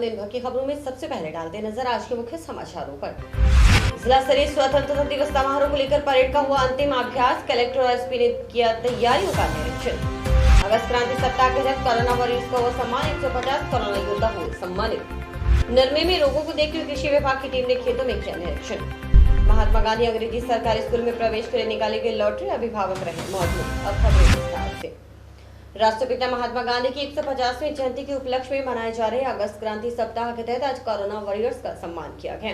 दिन भर की खबरों में सबसे पहले डालते नजर आज के मुख्य समाचारों पर। जिला स्तरीय स्वतंत्रता दिवस समारोह को लेकर परेड का हुआ अंतिम अभ्यास। कलेक्टर और एसपी ने किया तैयारियों का निरीक्षण। अगस्त क्रांति सप्ताह के तहत कोरोना वॉरियर्स का हुआ सम्मान। 150 कोरोना योद्धा हुए सम्मानित। नरमे में रोगों को देखते हुए कृषि विभाग की टीम ने खेतों में किया निरीक्षण। महात्मा गांधी अंग्रेजी सरकारी स्कूल में प्रवेश के लिए निकाली गई लॉटरी, अभिभावक रहे मौजूद। अब खबरें विस्तार से। राष्ट्रपिता महात्मा गांधी की 150वीं जयंती के उपलक्ष्य में मनाए जा रहे अगस्त क्रांति सप्ताह के तहत आज कोरोना वॉरियर्स का सम्मान किया गया।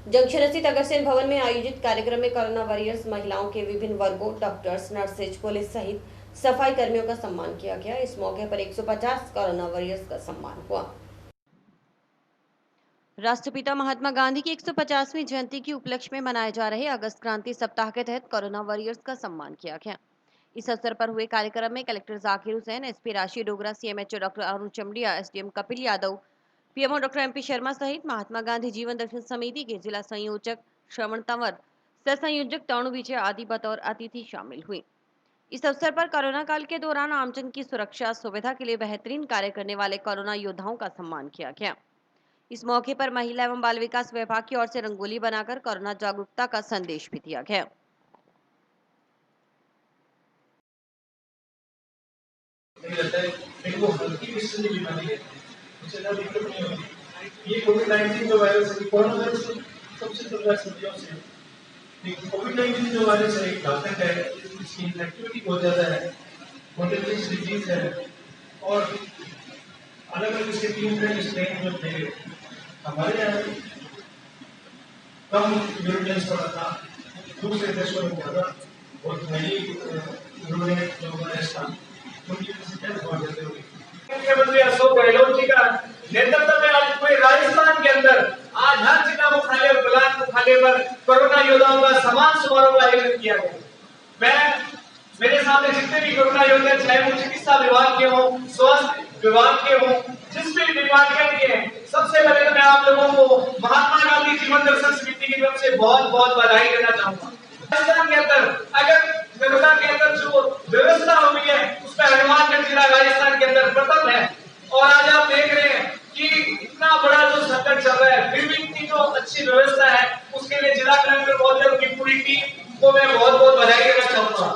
जंक्शन स्थित अग्रसेन भवन में आयोजित कार्यक्रम में कोरोना वॉरियर्स महिलाओं के विभिन्न वर्गों, डॉक्टर्स, नर्सेज, पुलिस सहित सफाई कर्मियों का सम्मान किया गया। इस मौके पर 150 कोरोना वॉरियर्स का सम्मान हुआ। राष्ट्रपिता महात्मा गांधी की 150वीं जयंती के उपलक्ष्य में मनाए जा रहे अगस्त क्रांति सप्ताह के तहत कोरोना वॉरियर्स का सम्मान किया गया। इस अवसर पर हुए कार्यक्रम में कलेक्टर जाकिर हुसैन, एसपी राशि Dogra, CMHO doctor Arun Chamaria, SDM Kapil Yadav, PMO doctor MP Sharma सहित महात्मा गांधी जीवन दर्शन समिति के जिला संयोजक श्रवण तंवर, सह संयोजक तणु विजय आदि बतौर अतिथि शामिल हुए। इस अवसर पर कोरोना काल के दौरान आमजन की सुरक्षा सुविधा के लिए बेहतरीन कार्य करने वाले कोरोना योद्धाओं का सम्मान किया गया। इस मौके पर महिला एवं बाल विकास विभाग की ओर से रंगोली बनाकर कोरोना जागरूकता का संदेश भी दिया गया। लेकिन वो हल्की किस्म की बीमारी है, उससे ज़्यादा दिक्कत नहीं होती। ये कोविड-19 जो वायरस है, कोरोना वायरस सबसे दुर्लभ सर्दियों से, लेकिन कोविड-19 जो वायरस है एक घातक है, इसकी इन्फेक्टिविटी बहुत ज़्यादा है, कॉन्टेजियस डिजीज है और अलग-अलग इसके 3 तरह के स्ट्रेन जो थे, हमारे यहाँ कम यूरोपियंस पड़ा था, दूसरे देशों में ज़्यादा और पहली यूरोप जो वायरस था मुख्यमंत्री अशोक गहलोत जी का नेतृत्व में आज पूरे राजस्थान के अंदर आज हर जिला मुख्यालय और ब्लॉक मुख्यालय पर कोरोना योद्धाओं का सम्मान समारोह का आयोजन किया गया। मैं मेरे सामने जितने भी कोरोना योद्धा, चाहे वो चिकित्सा विभाग के हो, स्वास्थ्य विभाग के हो, जिस भी डिपार्टमेंट के हैं, सबसे पहले तो मैं आप लोगों को महात्मा गांधी जीवन दर्शन समिति की तरफ से बहुत बहुत बधाई देना चाहूंगा। राजस्थान के अंदर अगर कोरोना के अंदर जो व्यवस्था हुई है उसमें हनुमानगढ़ जिला राजस्थान के अंदर प्रथम है और आज आप देख रहे हैं कि इतना बड़ा जो संकट चल रहा है फिर भी इतनी जो अच्छी व्यवस्था है उसके लिए जिला कलेक्टर महोदय की पूरी टीम को मैं बहुत बहुत बधाई देना चाहूंगा।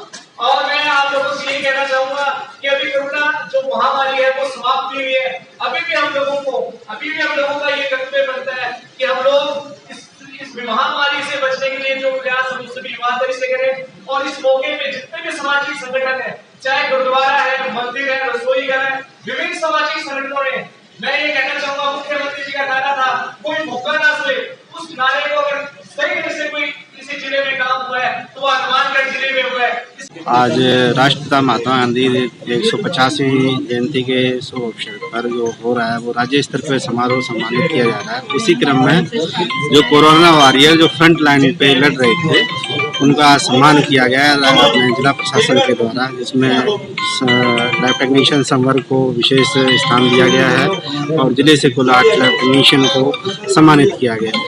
और मैं आप लोगों से ये कहना चाहूंगा कि अभी कोरोना जो महामारी है वो समाप्त हुई है। अभी भी हम लोगों का ये कर्तव्य बनता है कि हम लोग इस महामारी से बचने के लिए जो प्रयास हम सभी ईमानदारी से करें और इस मौके पे जितने भी सामाजिक संगठन है, चाहे गुरुद्वारा है, मंदिर है, रसोई घर है, विभिन्न सामाजिक संगठनों ने, मैं ये कहना चाहूंगा मुख्यमंत्री जी का नारा था कोई भूखा ना सोए, उस नारे को अगर सही तरह से कोई किसी जिले में काम हुआ है तो वह हनुमानगढ़ जिले में हुआ है। आज राष्ट्रपिता महात्मा गांधी 150वीं जयंती के शुभ अवसर पर जो हो रहा है वो राज्य स्तर पर समारोह सम्मानित किया जा रहा है। उसी क्रम में जो कोरोना वॉरियर जो फ्रंट लाइन पे लड़ रहे थे उनका सम्मान किया गया अपने जिला प्रशासन के द्वारा, जिसमें लैब टेक्नीशियन संवर्ग को विशेष स्थान दिया गया है और जिले से कुल 8 लैब टेक्नीशियन को सम्मानित किया गया।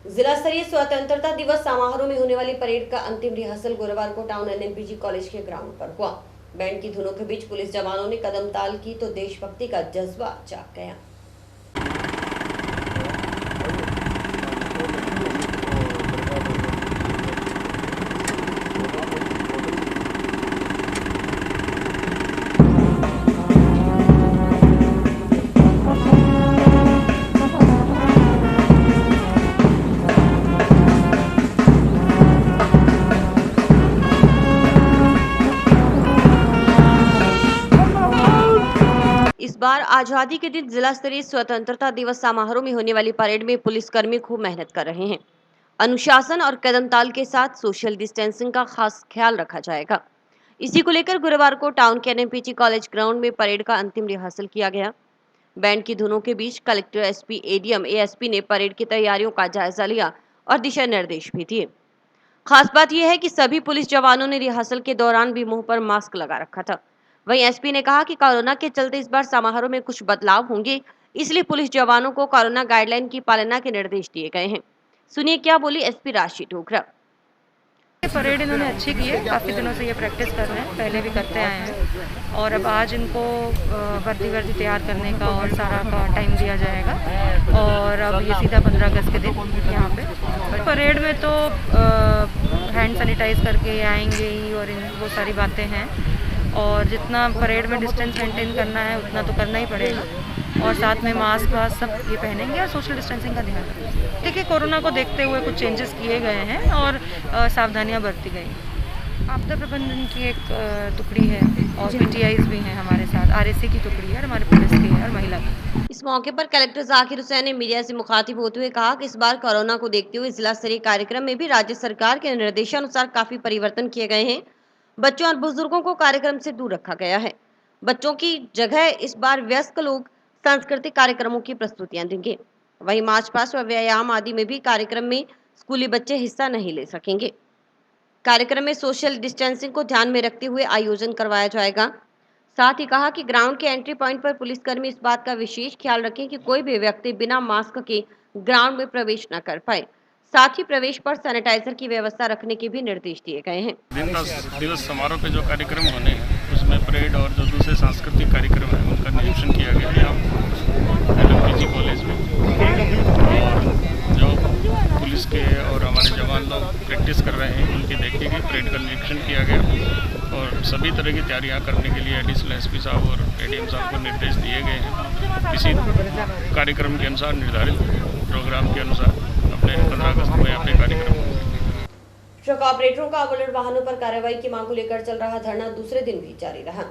जिला स्तरीय स्वतंत्रता दिवस समारोह में होने वाली परेड का अंतिम रिहर्सल गुरुवार को टाउन एनएनपीजी कॉलेज के ग्राउंड पर हुआ। बैंड की धुनों के बीच पुलिस जवानों ने कदम ताल की तो देशभक्ति का जज्बा जाग गया। इस बार आजादी के दिन जिला स्तरीय स्वतंत्रता दिवस समारोह में होने वाली परेड में पुलिसकर्मी खूब मेहनत कर रहे हैं। अनुशासन और कदमताल के साथ सोशल डिस्टेंसिंग का खास ख्याल रखा जाएगा। इसी को लेकर गुरुवार को टाउन के एनएनपीजी कॉलेज ग्राउंड में परेड का अंतिम रिहर्सल किया गया। बैंड की धुनों के बीच कलेक्टर, एसपी, एडीएम, एएसपी ने परेड की तैयारियों का जायजा लिया और दिशा निर्देश भी दिए। खास बात यह है कि सभी पुलिस जवानों ने रिहर्सल के दौरान भी मुंह पर मास्क लगा रखा था। वहीं एसपी ने कहा कि कोरोना के चलते इस बार समारोह में कुछ बदलाव होंगे, इसलिए पुलिस जवानों को कोरोना गाइडलाइन की पालना के निर्देश दिए गए हैं। सुनिए क्या बोली एसपी राशि डोगरा। परेड इन्होंने अच्छी की है, काफ़ी दिनों से ये प्रैक्टिस कर रहे हैं, पहले भी करते आए हैं और अब आज इनको वर्दी तैयार करने का और सारा का टाइम दिया जाएगा और अब ये सीधा 15 अगस्त के दिन यहाँ पे परेड में तो हैंड सैनिटाइज करके आएंगे ही और वो सारी बातें हैं और जितना परेड में डिस्टेंस मेंटेन करना है उतना तो करना ही पड़ेगा और साथ में मास्क वास्क सब ये पहनेंगे और सोशल डिस्टेंसिंग का ध्यान रखेंगे। देखिए कोरोना को देखते हुए कुछ चेंजेस किए गए हैं और सावधानियां बरती गई। आपदा प्रबंधन की एक टुकड़ी है और PTIs भी हैं हमारे साथ, RSC की टुकड़ी है और हमारे पुलिस की है और महिला की। इस मौके पर कलेक्टर जाकिर हुसैन ने मीडिया से मुखातिब होते हुए कहा कि इस बार कोरोना को देखते हुए जिला स्तरीय कार्यक्रम में भी राज्य सरकार के निर्देशानुसार काफी परिवर्तन किए गए हैं। बच्चों और बुजुर्गों को कार्यक्रम से दूर रखा गया है। बच्चों की जगह इस बार वयस्क लोग सांस्कृतिक कार्यक्रमों की प्रस्तुतियां देंगे। वहीं मार्च पास्ट व व्यायाम आदि में भी कार्यक्रम में स्कूली बच्चे हिस्सा नहीं ले सकेंगे। कार्यक्रम में सोशल डिस्टेंसिंग को ध्यान में रखते हुए आयोजन करवाया जाएगा। साथ ही कहा कि ग्राउंड के एंट्री पॉइंट पर पुलिसकर्मी इस बात का विशेष ख्याल रखें कि कोई भी व्यक्ति बिना मास्क के ग्राउंड में प्रवेश न कर पाए। साथ ही प्रवेश पर सैनिटाइजर की व्यवस्था रखने के भी निर्देश दिए गए हैं। दिवस समारोह पे जो कार्यक्रम होने हैं उसमें परेड और जो दूसरे सांस्कृतिक कार्यक्रम है उनका निरीक्षण किया गया है LMPG कॉलेज में और जो पुलिस के और हमारे जवान लोग प्रैक्टिस कर रहे हैं उनकी देखी गई, परेड का निरीक्षण किया गया और सभी तरह की तैयारियां करने के लिए एडिशनल SP साहब और ADM साहब को निर्देश दिए गए हैं। किसी कार्यक्रम के अनुसार निर्धारित प्रोग्राम के अनुसार अपने 15 अगस्त में अपने कार्यक्रम। ट्रक ऑपरेटरों का ओवरलोड वाहनों पर कार्रवाई की मांग को लेकर चल रहा धरना दूसरे दिन भी जारी रहा।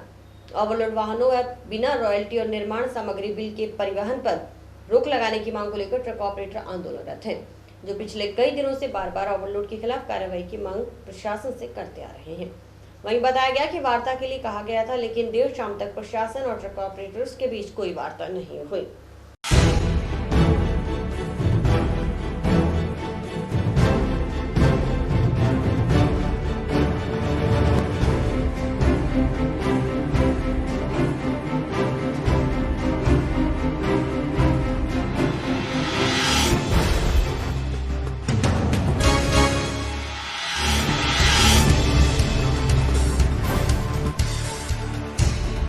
ओवरलोड वाहनों व बिना रॉयल्टी और निर्माण सामग्री बिल के परिवहन पर रोक लगाने की मांग को लेकर ट्रक ऑपरेटर आंदोलनरत हैं, जो पिछले कई दिनों से बार-बार ओवरलोड के खिलाफ कार्रवाई की मांग प्रशासन से करते आ रहे हैं। वहीं बताया गया कि वार्ता के लिए कहा गया था, लेकिन देर शाम तक प्रशासन और ट्रक ऑपरेटर्स के बीच कोई वार्ता नहीं हुई।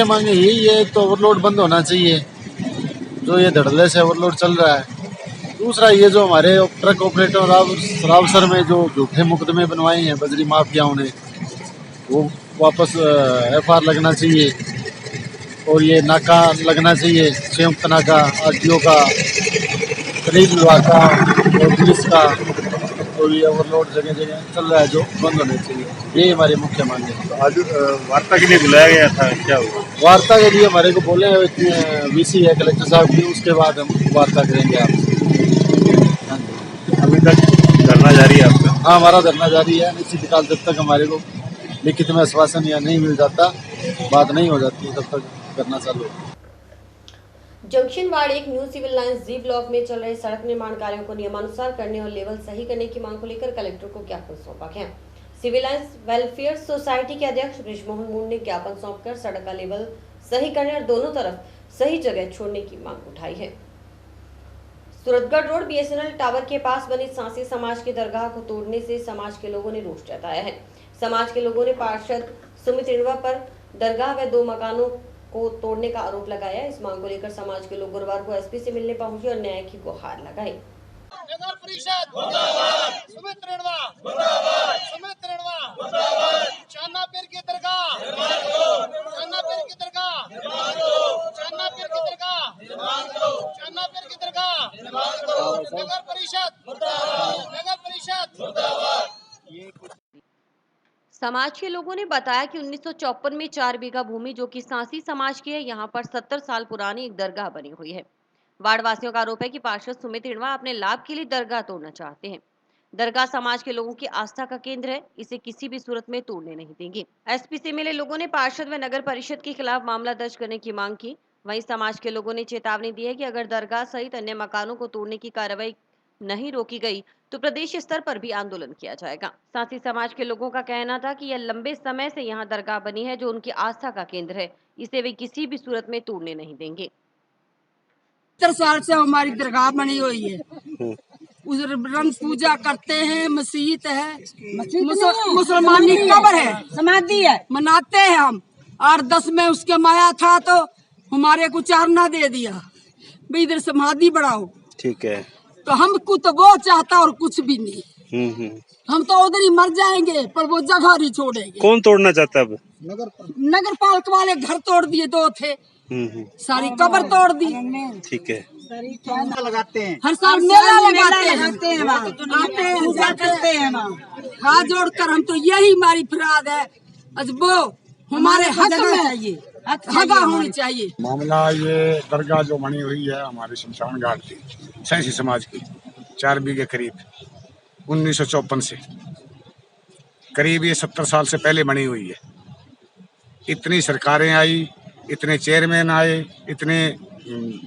मांगे यही है, तो ओवरलोड बंद होना चाहिए, जो ये धड़ल्ले से ओवरलोड चल रहा है। दूसरा ये जो हमारे ट्रक ऑपरेटर रावसर में जो झूठे मुकदमे बनवाए हैं बजरी माफियाओं ने, वो वापस FR लगना चाहिए और ये नाका लगना चाहिए, संयुक्त नाका RTO का, खनिज विभाग का और पुलिस का। तो ये ओवरलोड जगह जगह चल रहा है जो बंद होने चाहिए, ये हमारी मुख्य मांग है। तो आज वार्ता के लिए बुलाया गया था, क्या हुआ? वार्ता के लिए हमारे को बोले VC है कलेक्टर साहब की, उसके बाद हम वार्ता करेंगे आपसे। अभी तक धरना जारी है आपका? हाँ, हमारा धरना जारी है। निश्चितकाल जब तक हमारे को लिखित में आश्वासन या नहीं मिल जाता, बात नहीं हो जाती, तब तक करना चालू है। Junction ward 1 new civil lines G block में चल रहे सड़क निर्माण कार्यों को नियमानुसार करने और लेवल सही करने की मांग को लेकर कलेक्टर को ज्ञापन सौंपा गया। सिविल लाइंस वेलफेयर सोसाइटी के अध्यक्ष बृजमोहन मून ने ज्ञापन सौंपकर सड़क का लेवल सही करने और दोनों तरफ सही जगह छोड़ने की मांग उठाई है। सूरतगढ़ रोड BSNL टावर के पास बनी सांसी समाज के दरगाह को तोड़ने से समाज के लोगों ने रोष जताया है। समाज के लोगों ने पार्षद सुमित रिणवा पर दरगाह व 2 मकानों को तोड़ने का आरोप लगाया। इस मांग को लेकर समाज के लोग गुरुवार को SP से मिलने पहुंचे और न्याय की गुहार लगाई। नगर परिषद मुर्दाबाद, सुमित रिणवा मुर्दाबाद, सुमित रिणवा मुर्दाबाद, चान्नापीर की दरगाह निर्माण करो, चान्नापीर की दरगाह निर्माण करो, चान्नापीर की दरगाह निर्माण करो, चान्नापीर की दरगाह निर्माण करो, नगर परिषद मुर्दाबाद, नगर परिषद मुर्दाबाद। समाज के लोगों ने बताया कि 1954 में 4 बीघा भूमि जो कि सांसी समाज की है, यहाँ पर 70 साल पुरानी एक दरगाह बनी हुई है। वार्ड वासियों का आरोप है कि पार्षद सुमित रिणवा अपने लाभ के लिए दरगाह तोड़ना चाहते हैं। दरगाह समाज के लोगों की आस्था का केंद्र है, इसे किसी भी सूरत में तोड़ने नहीं देंगे। SP से मिले लोगों ने पार्षद व नगर परिषद के खिलाफ मामला दर्ज करने की मांग की। वहीं समाज के लोगों ने चेतावनी दी है कि अगर दरगाह सहित अन्य मकानों को तोड़ने की कार्रवाई नहीं रोकी गई तो प्रदेश स्तर पर भी आंदोलन किया जाएगा। साथ ही समाज के लोगों का कहना था कि यह लंबे समय से यहाँ दरगाह बनी है जो उनकी आस्था का केंद्र है, इसे वे किसी भी सूरत में तोड़ने नहीं देंगे। 70 साल से हमारी दरगाह बनी हुई है, उस रंग पूजा करते हैं, मस्जिद है, मुसलमान की कब्र है, समाधि है, मनाते हैं हम। 8-10 में उसके माया था तो हमारे को चारना दे दिया, भाई इधर समाधि बढ़ाओ। ठीक है। तो हमको तो वो चाहता और कुछ भी नहीं। हम तो उधर ही मर जाएंगे, पर वो जगह नहीं छोड़ेंगे। कौन तोड़ना चाहता है अब? नगर पालिका वाले घर तोड़ दिए, 2 थे, सारी कब्र तोड़ दी। ठीक है। लगाते हैं, हर साल मेला लगाते हैं, आते हैं हाथ जोड़कर। हम तो यही हमारी फरियाद है, वो हमारे हक में चाहिए, जगह होनी चाहिए। मामला ये दरगाह जो बनी हुई है हमारे शमशान घाट की, सैंसी समाज की, 4 बीघे करीब 1954 से करीब ये 70 साल से पहले बनी हुई है। इतनी सरकारें आई, इतने चेयरमैन आए, इतने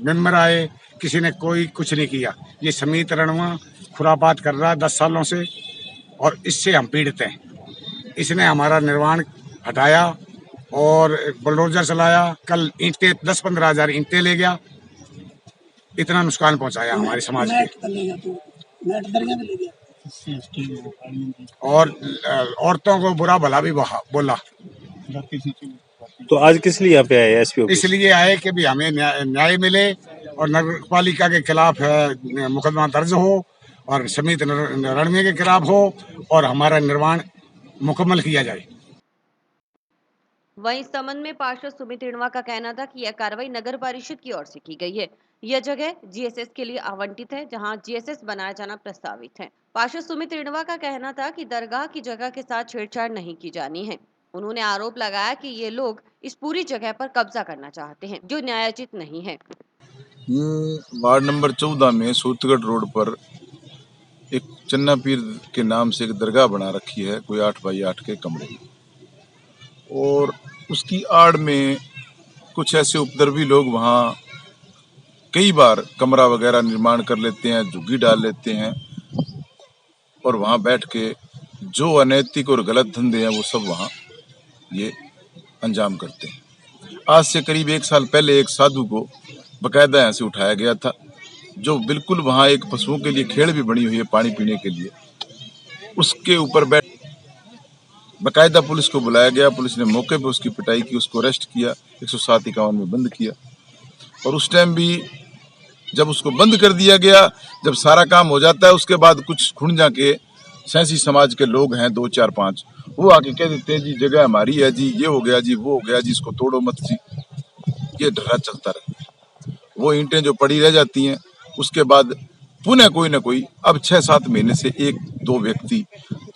मेंबर आए, किसी ने कोई कुछ नहीं किया। ये समीत रणवा खुरापात कर रहा है 10 सालों से और इससे हम पीड़ित हैं। इसने हमारा निर्माण हटाया और बुलडोजर चलाया। कल ईंटें 10-15 हज़ार ईंटें ले गया। इतना नुकसान पहुंचाया हमारे समाज के। और औरतों को बुरा भला भी बोला। तो आज किस लिए यहाँ पे आए एसपी? इसलिए आए कि भी हमें न्याय मिले और नगर पालिका के खिलाफ मुकदमा दर्ज हो और समित रणवे के खिलाफ हो और हमारा निर्माण मुकम्मल किया जाए। वहीं इस संबंध में पार्षद सुमित रिणवा का कहना था कि यह कार्रवाई नगर परिषद की ओर से की गई है। यह जगह जीएसएस के लिए आवंटित है, जहां जीएसएस बनाया जाना प्रस्तावित है। पार्षद सुमित रिणवा का कहना था कि दरगाह की जगह के साथ छेड़छाड़ नहीं की जानी है। उन्होंने आरोप लगाया कि ये लोग इस पूरी जगह पर कब्जा करना चाहते हैं, जो न्यायोचित नहीं है। ये वार्ड नंबर 14 में सूतगढ़ रोड पर एक चन्ना पीर के नाम से एक दरगाह बना रखी है, कोई 8 बाई 8 के कमरे में, और उसकी आड़ में कुछ ऐसे उपद्रवी लोग वहाँ कई बार कमरा वगैरह निर्माण कर लेते हैं, झुग्गी डाल लेते हैं और वहाँ बैठ के जो अनैतिक और गलत धंधे हैं वो सब वहाँ ये अंजाम करते हैं। आज से करीब 1 साल पहले एक साधु को बकायदा यहाँ से उठाया गया था, जो बिल्कुल वहाँ एक पशुओं के लिए खेड़ भी बनी हुई है पानी पीने के लिए, उसके ऊपर बैठ बकायदा पुलिस को बुलाया गया। पुलिस ने मौके पे उसकी पिटाई की, उसको अरेस्ट किया, 107-51 में बंद किया। और उस टाइम भी जब उसको बंद कर दिया गया, जब सारा काम हो जाता है, उसके बाद कुछ खुंजा के सैंसी समाज के लोग हैं 2-4-5, वो आके कह देते हैं जी जगह हमारी है जी, ये हो गया जी, वो हो गया जी, इसको तोड़ो मत जी। ये ढर्रा चलता रहता है। वो ईंटें जो पड़ी रह जाती हैं, उसके बाद पुनः कोई ना कोई, अब 6-7 महीने से 1-2 व्यक्ति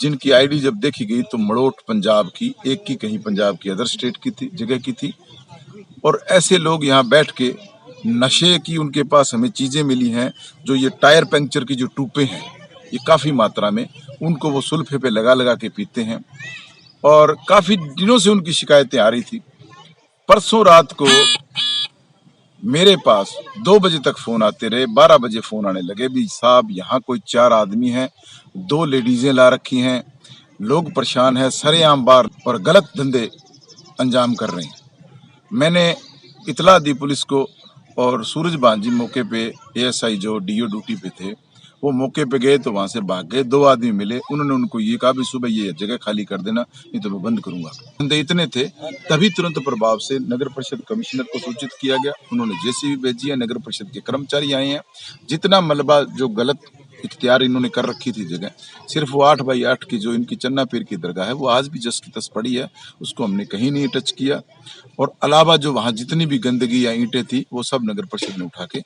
जिनकी आईडी जब देखी गई तो मड़ोट पंजाब की, एक की कहीं पंजाब की अदर स्टेट की थी, जगह की थी, और ऐसे लोग यहाँ बैठ के नशे की उनके पास हमें चीजें मिली हैं, जो ये टायर पंक्चर की जो टूपे हैं, ये काफी मात्रा में उनको वो सुल्फे पे लगा लगा के पीते हैं और काफी दिनों से उनकी शिकायतें आ रही थी। परसों रात को मेरे पास 2 बजे तक फोन आते रहे, 12 बजे फोन आने लगे भी साहब यहाँ कोई 4 आदमी हैं, 2 लेडीजें ला रखी हैं, लोग परेशान हैं, सरेआम बार और गलत धंधे अंजाम कर रहे हैं। मैंने इतला दी पुलिस को और सूरज भांजी मौके पे एएसआई जो डीओ ड्यूटी पे थे, वो मौके पे गए तो वहां से भाग गए। 2 आदमी मिले, उन्होंने उनको ये कहा भी सुबह ये जगह खाली कर देना, नहीं तो मैं बंद करूंगा। बंदे इतने थे, तभी तुरंत प्रभाव से नगर परिषद कमिश्नर को सूचित किया गया। उन्होंने जेसीबी भेजी है, नगर परिषद के कर्मचारी आए हैं। जितना मलबा जो गलत इख्तियार इन्होंने कर रखी थी जगह, सिर्फ वो 8 बाई 8 की जो इनकी चन्ना पीर की दरगाह है, वो आज भी जस की तस पड़ी है, उसको हमने कहीं नहीं टच किया। और अलावा जो वहाँ जितनी भी गंदगी या ईंटें थी, वो सब नगर परिषद ने उठा के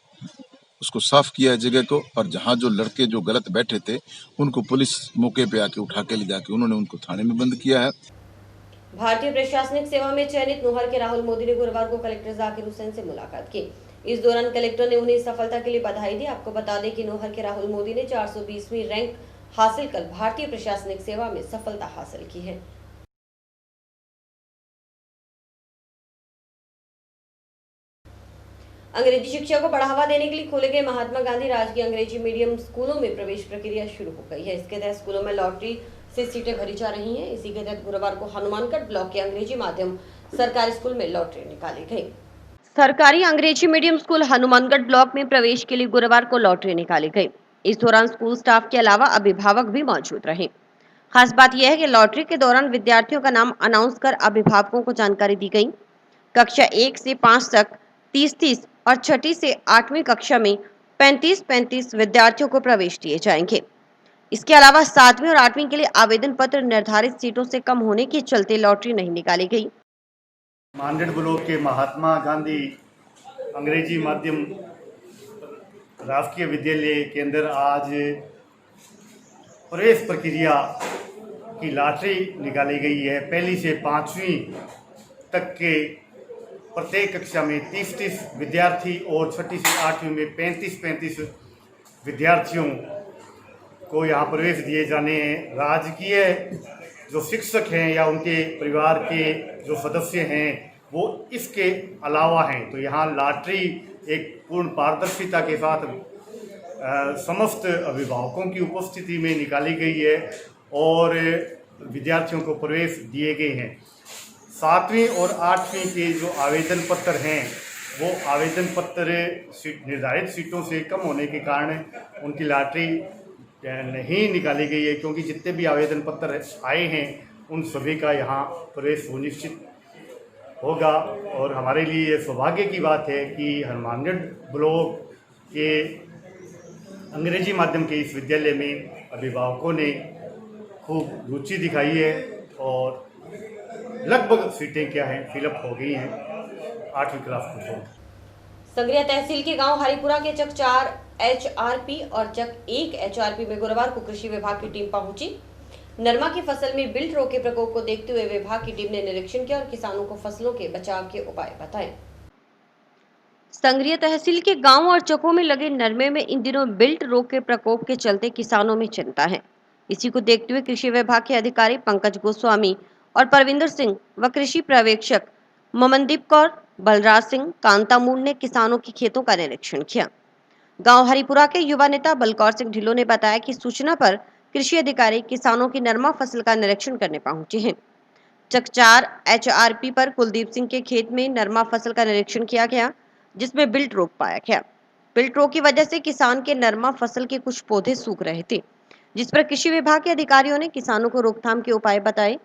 उसको साफ किया है जगह को। और जहाँ जो लड़के जो गलत बैठे थे, उनको पुलिस मौके पे आके उठा के ले जाके उन्होंने उनको थाने में बंद किया है। भारतीय प्रशासनिक सेवा में चयनित नोहर के राहुल मोदी ने गुरुवार को कलेक्टर जाकिर हुसैन से मुलाकात की। इस दौरान कलेक्टर ने उन्हें इस सफलता के लिए बधाई दी। आपको बता दें कि नोहर के राहुल मोदी ने 420वीं रैंक हासिल कर भारतीय प्रशासनिक सेवा में सफलता हासिल की है। अंग्रेजी शिक्षा को बढ़ावा देने के लिए खोले गए महात्मा गांधी राजकीय अंग्रेजी मीडियम स्कूलों में प्रवेश प्रक्रिया शुरू हो गई है। इसके तहत स्कूलों में लॉटरी से सीटें भरी जा रही हैं। इसी के तहत गुरुवार को हनुमानगढ़ ब्लॉक के अंग्रेजी माध्यम सरकारी स्कूल में लॉटरी निकाली गई। सरकारी अंग्रेजी मीडियम स्कूल हनुमानगढ़ ब्लॉक में प्रवेश के लिए गुरुवार को लॉटरी निकाली गई। इस दौरान स्कूल स्टाफ के अलावा अभिभावक भी मौजूद रहे। खास बात यह है कि लॉटरी के दौरान विद्यार्थियों का नाम अनाउंस कर अभिभावकों को जानकारी दी गई। कक्षा 1 से 5 तक 30-30 और 6ठी से 8वीं कक्षा में 35-35 विद्यार्थियों को प्रवेश दिए जाएंगे। इसके अलावा 7वीं और 8वीं के लिए आवेदन पत्र निर्धारित सीटों से कम होने के चलते लॉटरी नहीं निकाली गई। मानगढ़ ब्लॉक के महात्मा गांधी अंग्रेजी माध्यम राजकीय विद्यालय के अंदर आज प्रवेश प्रक्रिया की लॉटरी निकाली गई है। पहली से 5वीं तक के प्रत्येक कक्षा में 30-30 विद्यार्थी और 6ठी से 8वीं में 35-35 विद्यार्थियों को यहाँ प्रवेश दिए जाने हैं। राजकीय जो शिक्षक हैं या उनके परिवार के जो सदस्य हैं वो इसके अलावा हैं। तो यहाँ लॉटरी एक पूर्ण पारदर्शिता के साथ समस्त अभिभावकों की उपस्थिति में निकाली गई है और विद्यार्थियों को प्रवेश दिए गए हैं। 7वीं और 8वीं के जो आवेदन पत्र हैं वो आवेदन पत्र निर्धारित सीटों से कम होने के कारण उनकी लॉटरी नहीं निकाली गई है, क्योंकि जितने भी आवेदन पत्र आए हैं उन सभी का यहाँ प्रवेश सुनिश्चित होगा। और हमारे लिए ये सौभाग्य की बात है कि हनुमानगढ़ ब्लॉक के अंग्रेजी माध्यम के इस विद्यालय में अभिभावकों ने खूब रुचि दिखाई है और लगभग सीटें क्या हैं फिलअप हो गई हैं 8वीं क्लास को। संग्रिया तहसील के गांव हरिपुरा के चक 4 HRP और चक 1 HRP में गुरुवार को कृषि विभाग की टीम पहुंची। नरमा की फसल में बिल्ट रोग के प्रकोप को देखते हुए विभाग की टीम ने निरीक्षण किया और किसानों को फसलों के बचाव के उपाय बताए। संग्रिया तहसील के गांव और चकों में लगे नरमे में इन दिनों बिल्ट रोग के प्रकोप के चलते किसानों में चिंता है। इसी को देखते हुए कृषि विभाग के अधिकारी पंकज गोस्वामी और परविंदर सिंह व कृषि पर्यवेक्षक ममनदीप कौर, बलराज सिंह, कांतामून ने किसानों के खेतों का निरीक्षण किया। गांव हरिपुरा के युवा नेता बलकौर सिंह ढिल्लों ने बताया कि सूचना पर कृषि अधिकारी किसानों की नरमा फसल का निरीक्षण करने पहुंचे हैं। चक 4 HRP पर कुलदीप सिंह के खेत में नरमा फसल का निरीक्षण किया गया, जिसमें बिल्ट रोग पाया गया। बिल्ट रोग की वजह से किसान के नरमा फसल के कुछ पौधे सूख रहे थे, जिस पर कृषि विभाग के अधिकारियों ने किसानों को रोकथाम के उपाय बताए।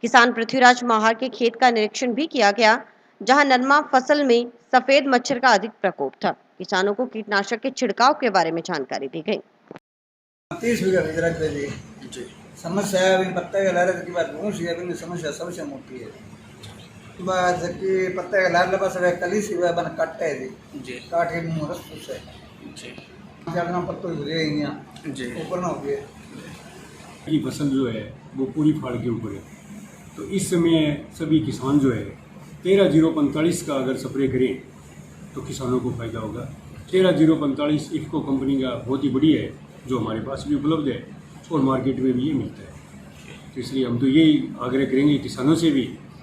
किसान पृथ्वीराज माहर के खेत का निरीक्षण भी किया गया, जहां नरमा फसल में सफेद मच्छर का अधिक प्रकोप था। किसानों को कीटनाशक के छिड़काव के बारे में जानकारी दी गई। 30 बीघा गुजरात पे जी समस्या है। अभी पत्ते का लार की बात घूस है, अभी समस्या सबसे मोटी है। बस कि पत्ते का लार लबा सब कलीस हुआ बन काटता है जी काट के मुंह रस फुस है जी चढ़ना पत्तों हो गए यहां जी ऊपर ना हो गए। ये फसल जो है वो पूरी फाड़ के ऊपर है। तो इस समय सभी किसान जो है 13045 का अगर स्प्रे करें तो किसानों को फायदा होगा। 13045 इफ्को कंपनी का बहुत ही बढ़िया है, जो हमारे पास भी उपलब्ध है और मार्केट में भी ये मिलता है। तो इसलिए हम तो यही आग्रह करेंगे किसानों से भी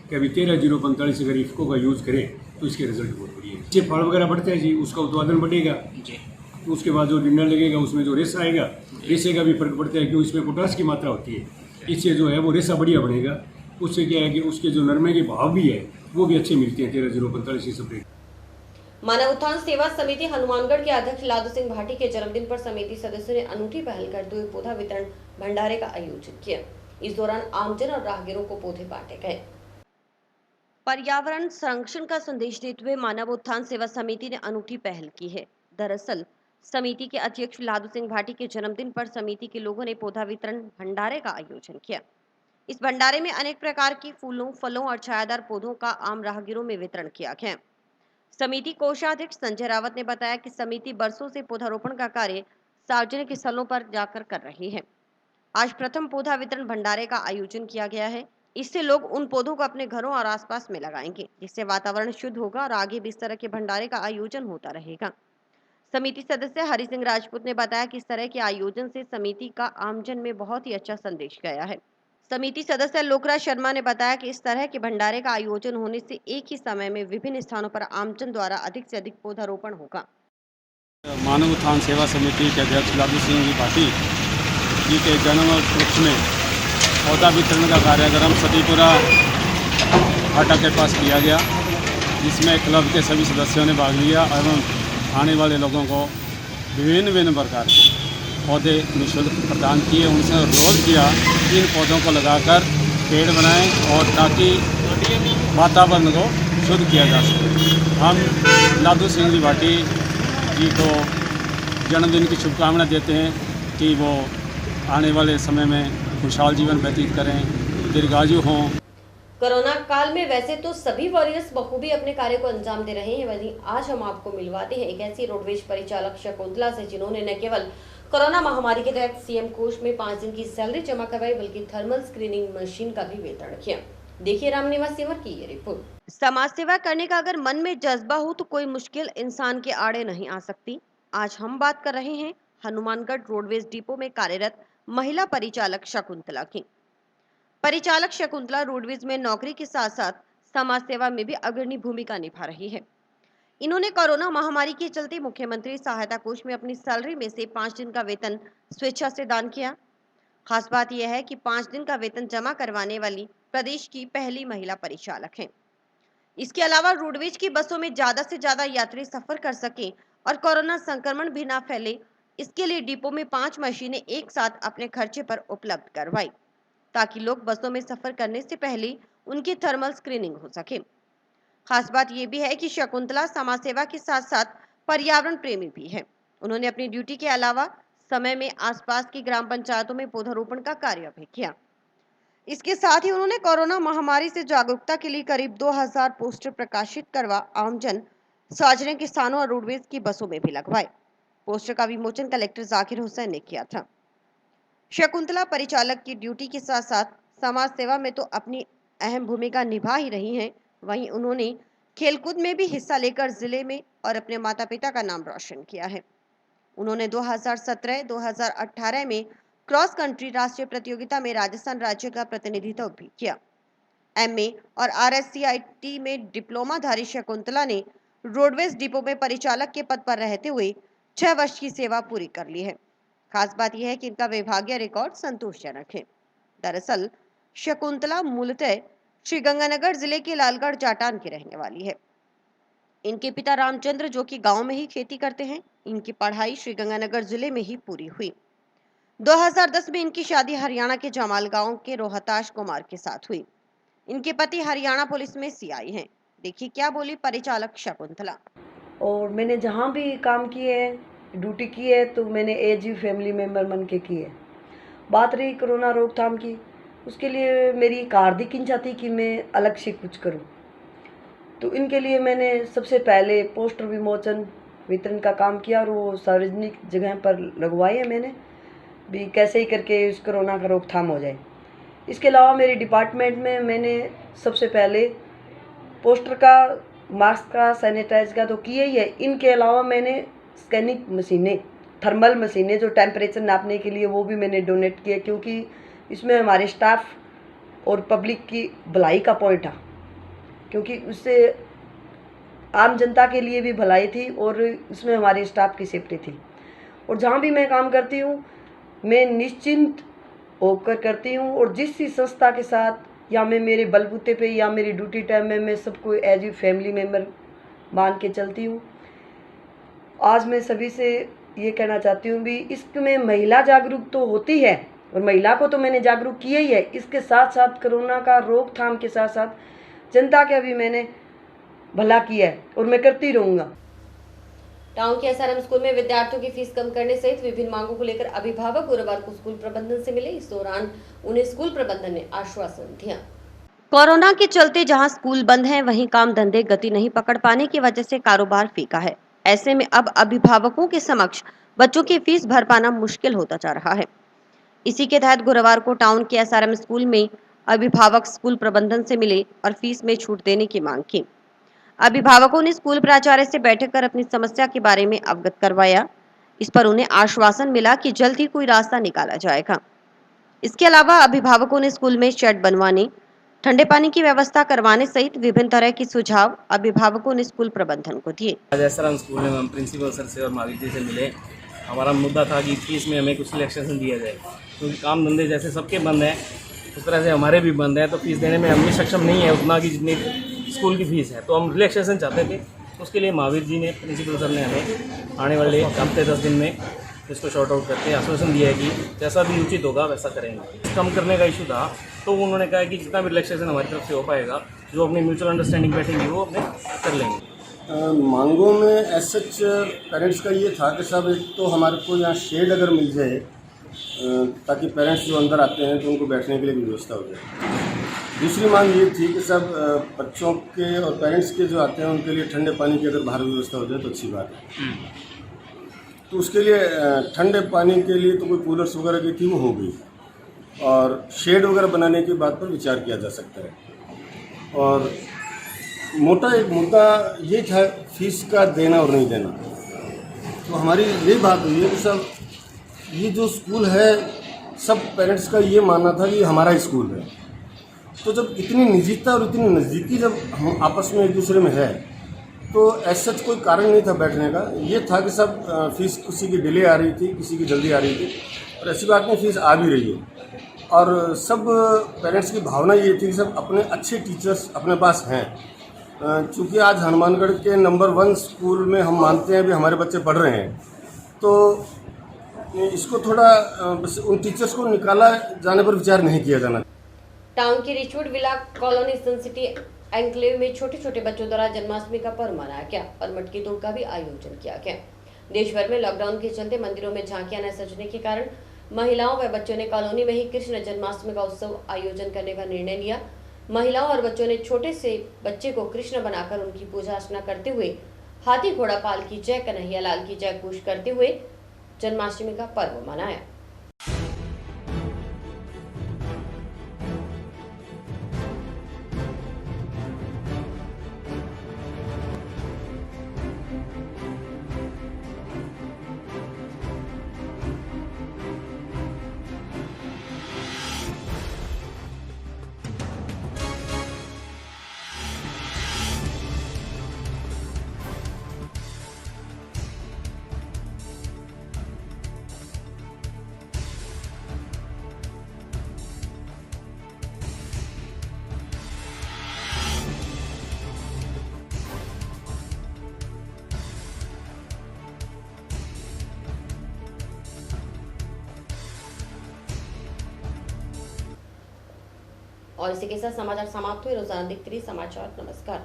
कि अभी 13045 अगर इफ्को का यूज़ करें तो इसके रिजल्ट बहुत बढ़िया है। इससे फल वगैरह बढ़ते हैं जी, उसका उत्पादन बढ़ेगा जी। तो उसके बाद जो डिंडा लगेगा उसमें जो रेसा आएगा, रेसे का भी फर्क पड़ता है क्योंकि इसमें पोटास की मात्रा होती है। इससे जो है वो रेसा बढ़िया बनेगा। उससे क्या है कि उसके जो नरमे के भाव भी है वो भी अच्छे मिलते हैं 13045 स्प्रे। मानव उत्थान सेवा समिति हनुमानगढ़ के अध्यक्ष लादू सिंह भाटी के जन्मदिन पर समिति सदस्यों ने अनूठी पहल करते हुए पौधा वितरण भंडारे का आयोजन किया। इस दौरान आमजन और राहगीरों को पौधे बांटे गए। पर्यावरण संरक्षण का संदेश देते हुए मानव उत्थान सेवा समिति ने अनूठी पहल की है। दरअसल समिति के अध्यक्ष लादू सिंह भाटी के जन्मदिन पर समिति के लोगों ने पौधा वितरण भंडारे का आयोजन किया। इस भंडारे में अनेक प्रकार की फूलों, फलों और छायादार पौधों का आम राहगीरों में वितरण किया गया। समिति कोषाध्यक्ष संजय रावत ने बताया कि समिति बरसों से पौधारोपण का कार्य सार्वजनिक स्थलों पर जाकर कर रही है। आज प्रथम पौधा वितरण भंडारे का आयोजन किया गया है। इससे लोग उन पौधों को अपने घरों और आसपास में लगाएंगे, जिससे वातावरण शुद्ध होगा और आगे भी इस तरह के भंडारे का आयोजन होता रहेगा। समिति सदस्य हरि सिंह राजपूत ने बताया कि इस तरह के आयोजन से समिति का आमजन में बहुत ही अच्छा संदेश गया है। समिति सदस्य लोकराज शर्मा ने बताया कि इस तरह के भंडारे का आयोजन होने से एक ही समय में विभिन्न स्थानों पर आमजन द्वारा अधिक से अधिक पौधारोपण होगा। मानव उत्थान सेवा समिति के अध्यक्ष लादू सिंह भाटी जी के जन्म उपलक्ष्य में पौधा वितरण का कार्यक्रम सतीपुरा फाटक के पास किया गया, जिसमें क्लब के सभी सदस्यों ने भाग लिया एवं आने वाले लोगों को विभिन्न प्रकार के पौधे निःशुल्क प्रदान किए। उनसे अनुरोध किया कि इन पौधों को लगाकर पेड़ बनाएं और ताकि वातावरण को शुद्ध किया जा सके। हम लादू सिंह रिवाटी जी को जन्मदिन की शुभकामनाएं देते हैं कि वो आने वाले समय में खुशहाल जीवन व्यतीत करें, दीर्घायु हों। कोरोना काल में वैसे तो सभी वॉरियर्स बखूबी अपने कार्य को अंजाम दे रहे हैं, वहीं आज हम आपको मिलवाते हैं एक ऐसी रोडवेज परिचालक शकुंतला से जिन्होंने न केवल कोरोना महामारी के तहत सीएम कोष में 5 दिन की सैलरी जमा करवाई बल्कि थर्मल स्क्रीनिंग मशीन का भी वितरण किया। देखिए रामनिवास सिंवर की ये रिपोर्ट। समाज सेवा करने का अगर मन में जज्बा हो तो कोई मुश्किल इंसान के आड़े नहीं आ सकती। आज हम बात कर रहे हैं हनुमानगढ़ रोडवेज डिपो में कार्यरत महिला परिचालक शकुंतला की। परिचालक शकुंतला रोडवेज में नौकरी के साथ साथ समाज सेवा में भी अग्रणी भूमिका निभा रही है। इन्होंने कोरोना महामारी के चलते मुख्यमंत्री सहायता कोष में अपनी सैलरी में से 5 दिन का वेतन स्वेच्छा से दान किया। खास बात यह है कि 5 दिन का वेतन जमा करवाने वाली प्रदेश की पहली महिला परिचालक हैं। इसके अलावा रोडवेज की बसों में ज्यादा से ज्यादा यात्री सफर कर सकें और कोरोना संक्रमण भी ना फैले, इसके लिए डिपो में 5 मशीनें एक साथ अपने खर्चे पर उपलब्ध करवाई ताकि लोग बसों में सफर करने से पहले उनकी थर्मल स्क्रीनिंग हो सके। खास बात यह भी है कि शकुंतला समाज सेवा के साथ साथ पर्यावरण प्रेमी भी है। उन्होंने अपनी ड्यूटी के अलावा समय में आसपास की ग्राम पंचायतों में पौधारोपण का कार्य भी किया। इसके साथ ही उन्होंने कोरोना महामारी से जागरूकता के लिए करीब 2000 पोस्टर प्रकाशित करवा आमजन सार्वजनिक स्थानों और रोडवेज की बसों में भी लगवाए। पोस्टर का विमोचन कलेक्टर जाकिर हुसैन ने किया था। शकुंतला परिचालक की ड्यूटी के साथ साथ समाज सेवा में तो अपनी अहम भूमिका निभा ही रही हैं, वहीं उन्होंने खेलकूद में भी हिस्सा लेकर जिले में और अपने माता पिता का नाम रोशन किया है। उन्होंने 2017-2018 में क्रॉस कंट्री राष्ट्रीय प्रतियोगिता में राजस्थान राज्य का प्रतिनिधित्व भी किया। एमए और RSCIT में डिप्लोमाधारी शकुंतला ने रोडवेज डिपो में परिचालक के पद पर रहते हुए 6 वर्ष की सेवा पूरी कर ली है। खास बात यह है कि इनका विभागीय रिकॉर्ड संतोषजनक है। दरअसल शकुंतला मूलतः श्रीगंगानगर जिले के लालगढ़ जाटान की रहने वाली है। इनके पिता रामचंद्र जो कि गांव में ही खेती करते हैं, इनकी पढ़ाई श्रीगंगानगर जिले में ही पूरी हुई। 2010 में इनकी शादी हरियाणा के जमाल गांव के रोहताश कुमार के साथ हुई। इनके पति हरियाणा पुलिस में CI हैं। देखिए क्या बोली परिचालक शकुंतला। और मैंने जहाँ भी काम किए ड्यूटी की है तो मैंने एज फैमिली मेम्बर बन के की है। बात रही कोरोना रोकथाम की, उसके लिए मेरी एक हार्दिक इच्छा थी कि मैं अलग से कुछ करूं। तो इनके लिए मैंने सबसे पहले पोस्टर विमोचन वितरण का काम किया और वो सार्वजनिक जगह पर लगवाए हैं मैंने भी, कैसे ही करके इस कोरोना का रोकथाम हो जाए। इसके अलावा मेरे डिपार्टमेंट में मैंने सबसे पहले पोस्टर का, मास्क का, सैनिटाइज का तो किया ही है। इनके अलावा मैंने स्कैनिंग मशीनें, थर्मल मशीनें जो टेम्परेचर नापने के लिए, वो भी मैंने डोनेट किया क्योंकि इसमें हमारे स्टाफ और पब्लिक की भलाई का पॉइंट था, क्योंकि उससे आम जनता के लिए भी भलाई थी और उसमें हमारे स्टाफ की सेफ्टी थी। और जहाँ भी मैं काम करती हूँ मैं निश्चिंत होकर करती हूँ और जिस भी संस्था के साथ या मैं मेरे बलबूते पे या मेरी ड्यूटी टाइम में मैं सबको एज ए फैमिली मेम्बर मान के चलती हूँ। आज मैं सभी से ये कहना चाहती हूँ भी इसमें महिला जागरूक तो होती है और महिला को तो मैंने जागरूक किया ही है, इसके साथ साथ कोरोना का रोकथाम के साथ साथ जनता का भी मैंने भला किया है और मैं करती रहूँगा। टाउन के SRM स्कूल में विद्यार्थियों की फीस कम करने सहित विभिन्न मांगों को लेकर अभिभावक गुरुवार को स्कूल प्रबंधन से मिले। इस दौरान उन्हें स्कूल प्रबंधन ने आश्वासन दिया। कोरोना के चलते जहां स्कूल बंद हैं, वहीं काम धंधे गति नहीं पकड़ पाने की वजह से कारोबार फीका है। ऐसे में अब अभिभावकों के समक्ष बच्चों की फीस भर पाना मुश्किल होता जा रहा है। इसी के तहत गुरुवार को टाउन के SRM स्कूल में अभिभावक स्कूल प्रबंधन से मिले और फीस में छूट देने की मांग की। अभिभावकों ने स्कूल प्राचार्य से बैठक कर अपनी समस्या के बारे में अवगत करवाया। इस पर उन्हें आश्वासन मिला कि जल्द ही कोई रास्ता निकाला जाएगा। इसके अलावा अभिभावकों ने स्कूल में शेड बनवाने, ठंडे पानी की व्यवस्था करवाने सहित विभिन्न तरह के सुझाव अभिभावकों ने स्कूल प्रबंधन को दिए। आज SRM स्कूल में हम प्रिंसिपल सर से और महावीर जी से मिले। हमारा मुद्दा था कि फीस में हमें कुछ रिलैक्सेशन दिया जाए, क्योंकि काम धंधे जैसे सबके बंद हैं उस तरह से हमारे भी बंद हैं, तो फीस देने में हम भी सक्षम नहीं है उतना की जितनी स्कूल की फीस है। तो हम रिलैक्सेशन चाहते थे, उसके लिए महावीर जी ने, प्रिंसिपल सर ने हमें आने वाले हफ्ते 10 दिन में इसको शॉर्ट आउट करके आश्वासन दिया है कि जैसा भी उचित होगा वैसा करेंगे। कम करने का इशू था तो उन्होंने कहा कि जितना भी रिलैक्सेशन हमारी तरफ से हो पाएगा, जो अपनी म्यूचुअल अंडरस्टैंडिंग बैठेंगी वो अपने कर लेंगे। मांगों में एज सच पेरेंट्स का ये था कि सब एक तो हमारे को यहाँ शेड अगर मिल जाए ताकि पेरेंट्स जो अंदर आते हैं तो उनको बैठने के लिए भी व्यवस्था हो जाए। दूसरी मांग ये थी कि सब बच्चों के और पेरेंट्स के जो आते हैं उनके लिए ठंडे पानी की अगर बाहर व्यवस्था हो जाए तो अच्छी बात है। तो उसके लिए ठंडे पानी के लिए तो कोई कूलर्स वगैरह की थी वो हो गई, और शेड वगैरह बनाने की बात पर विचार किया जा सकता है। और मोटा एक मुद्दा ये था फीस का देना और नहीं देना। तो हमारी यही बात हुई है कि सब ये जो स्कूल है, सब पेरेंट्स का ये मानना था कि हमारा ही स्कूल है। तो जब इतनी निजीता और इतनी नज़दीकी जब हम आपस में एक दूसरे में है तो ऐसा कोई कारण नहीं था बैठने का। ये था कि सब फीस किसी की डिले आ रही थी, किसी की जल्दी आ रही थी, और ऐसी बात नहीं फीस आ भी रही है। और सब पेरेंट्स की भावना ये थी कि सब अपने अच्छे टीचर्स अपने पास हैं। चूँकि आज हनुमानगढ़ के नंबर 1 स्कूल में हम मानते हैं भी हमारे बच्चे पढ़ रहे हैं, तो इसको थोड़ा बस उन टीचर्स को निकाला जाने पर विचार नहीं किया जाना। टाउन की रिचवुड विला कॉलोनी सन सिटी एन्क्लेव में छोटे छोटे बच्चों द्वारा जन्माष्टमी का पर्व मनाया गया और मटकी दौड़ का भी आयोजन किया गया। देश भर में लॉकडाउन के चलते मंदिरों में झांकियां न सजने के कारण महिलाओं व बच्चों ने कॉलोनी में ही कृष्ण जन्माष्टमी का उत्सव आयोजन करने का निर्णय लिया। महिलाओं और बच्चों ने छोटे से बच्चे को कृष्ण बनाकर उनकी पूजा अर्चना करते हुए हाथी घोड़ा पाल की जय, कन्हैया लाल की जय घोष करते हुए जन्माष्टमी का पर्व मनाया। और इसी के साथ समाचार समाप्त हुए। रोजाना देखते रहिए समाचार। नमस्कार।